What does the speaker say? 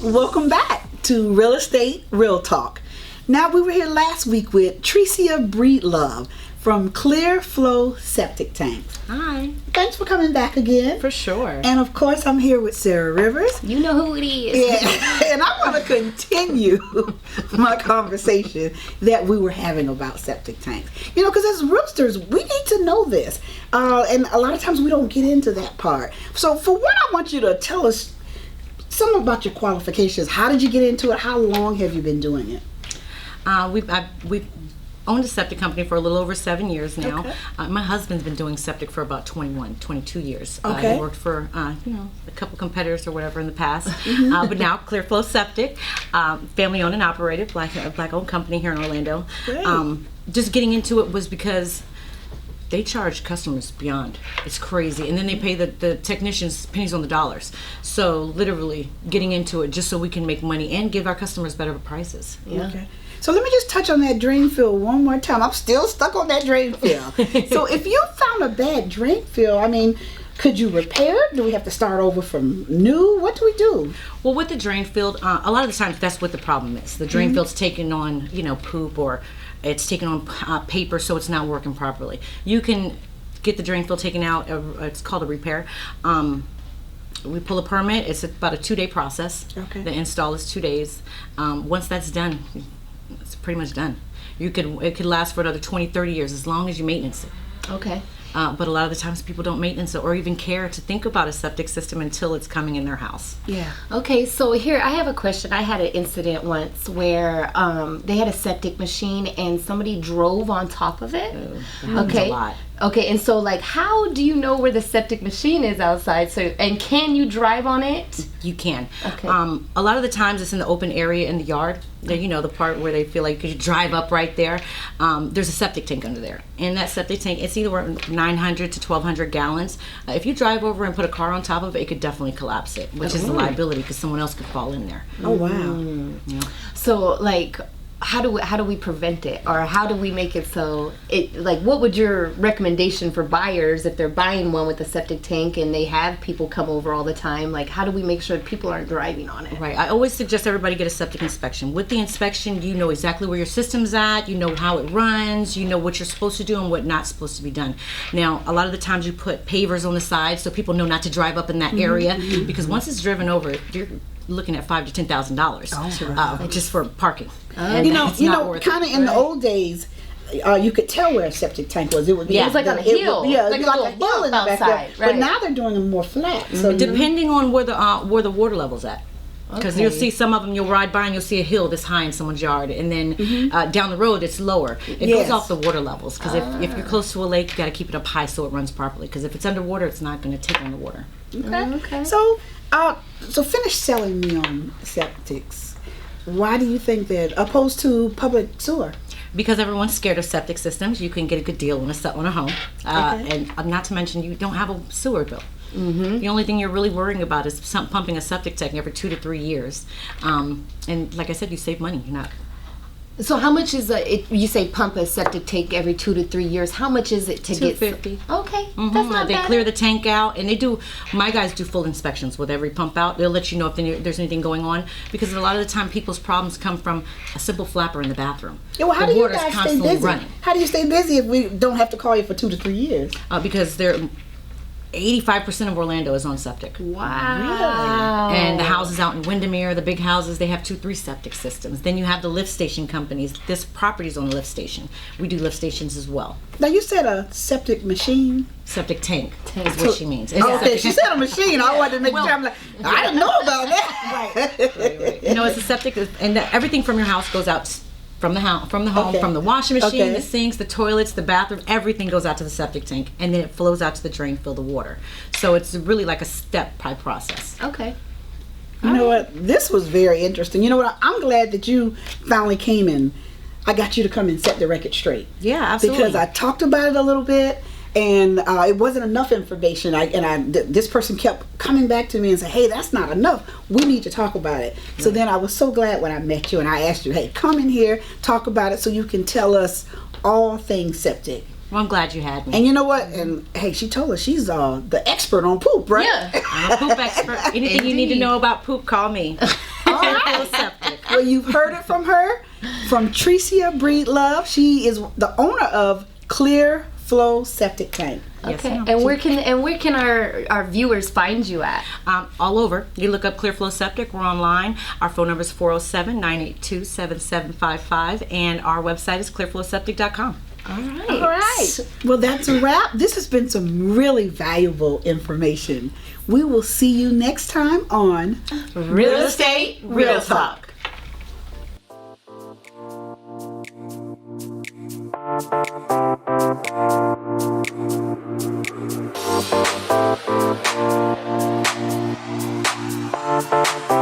Welcome back to Real Estate Real Talk. Now, we were here last week with Tricia Breedlove from Clear Flow Septic Tanks. Hi. Thanks for coming back again. For sure. And of course, I'm here with Sarah Rivers. You know who it is. Yeah. And I want to continue my conversation that we were having about septic tanks. You know, because as roosters, we need to know this. And a lot of times we don't get into that part. So for one, I want you to tell us something about your qualifications. How did you get into it? How long have you been doing it? We've owned a septic company for a little over 7 years now. Okay. My husband's been doing septic for about 22 years. Okay. He worked for, a couple competitors or whatever in the past. But now Clear Flow Septic, family owned and operated, black owned company here in Orlando. Great. Just getting into it was because they charge customers beyond. It's crazy. And then they pay the technicians pennies on the dollars. So literally getting into it just so we can make money and give our customers better prices. Yeah. Okay. So let me just touch on that drain field one more time. I'm still stuck on that drain field. So if you found a bad drain field, I mean, could you repair it? Do we have to start over from new? What do we do? Well, with the drain field, a lot of the times that's what the problem is. The drain field's taking on, poop, or it's taking on paper, so it's not working properly. You can get the drain field taken out. It's called a repair. We pull a permit. It's about a 2-day process. Okay. The install is 2 days. Once that's done, it's pretty much done. It could last for another 20, 30 years as long as you maintenance it. Okay. But a lot of the times people don't maintenance it or even care to think about a septic system until it's coming in their house. Yeah. Okay, so here I have a question. I had an incident once where they had a septic machine and somebody drove on top of it. Okay. A lot. Okay, and so like, how do you know where the septic machine is outside? So, and can you drive on it? You can. Okay. A lot of the times it's in the open area in the yard. The part where they feel like you drive up right there. There's a septic tank under there. And that septic tank, it's either 900 to 1,200 gallons. If you drive over and put a car on top of it, it could definitely collapse it, which is a liability because someone else could fall in there. Oh, wow. Yeah. So like, how do we prevent it, or how do we make it so it, like, what would your recommendation for buyers if they're buying one with a septic tank and they have people come over all the time? Like, how do we make sure people aren't driving on it? Right. I always suggest everybody get a septic inspection. With the inspection, you know exactly where your system's at, you know how it runs, you know what you're supposed to do and what not supposed to be done. Now, a lot of the times you put pavers on the side so people know not to drive up in that area, because once it's driven over, you're looking at $5,000 to $10,000 just for parking. And You know, worth kind of in the old days, you could tell where a septic tank was. It would be It was like on a hill. It Like was a like a little hill in the back there. outside, right. But now they're doing them more flat. So Depending on where the water level's at. Because Okay. you'll see some of them, you'll ride by and you'll see a hill that's high in someone's yard, and then down the road it's lower. It Yes. goes off the water levels, because if you're close to a lake, you got to keep it up high so it runs properly. Because if it's underwater, it's not going to take on the water. Okay. So finish selling me on septics. Why do you think that, opposed to public sewer? Because everyone's scared of septic systems, you can get a good deal on a home, and not to mention you don't have a sewer bill. The only thing you're really worrying about is pumping a septic tank every 2 to 3 years, and like I said, you save money. You're not. So how much is you say pump a septic tank every 2 to 3 years? How much is it to get? $250. Okay, that's not They bad. clear the tank out, and my guys do full inspections with every pump out. They'll let you know if there's anything going on, because a lot of the time people's problems come from a simple flapper in the bathroom. Yeah, well, how the do you water's guys stay constantly busy? running. How do you stay busy if we don't have to call you for 2 to 3 years? Because 85% of Orlando is on septic. Wow. And the houses out in Windermere, the big houses, they have 2-3 septic systems. Then you have the lift station companies. This property's on a lift station. We do lift stations as well. Now, you said a septic machine. Septic tank is what she means. Oh, okay, she said a machine. I wanted to make sure. I'm like, I didn't know about that. Right. It's a septic, and everything from your house goes out from the home, Okay. from the washing machine, Okay. the sinks, the toilets, the bathroom, everything goes out to the septic tank, and then it flows out to the drain fill the water. So it's really like a step-by process. Okay. You know what? This was very interesting. You know what? I'm glad that you finally came in. I got you to come and set the record straight. Yeah, absolutely. Because I talked about it a little bit, and it wasn't enough information. This person kept coming back to me and said, "Hey, that's not enough. We need to talk about it." So then I was so glad when I met you and I asked you, "Hey, come in here, talk about it, so you can tell us all things septic." Well, I'm glad you had me. And you know what? And hey, she told us she's the expert on poop, right? Yeah. I'm a poop expert. Anything you need to know about poop, call me. All right. Well, you've heard it from her, from Tricia Breedlove. She is the owner of Clear Flow Septic Tank. Yes, Okay. ma'am. And where can our viewers find you at? All over. You look up Clear Flow Septic. We're online. Our phone number is 407-982-7755, and our website is clearflowseptic.com. All right. All right. Well, that's a wrap. This has been some really valuable information. We will see you next time on Real Estate, Real Talk. Thank you.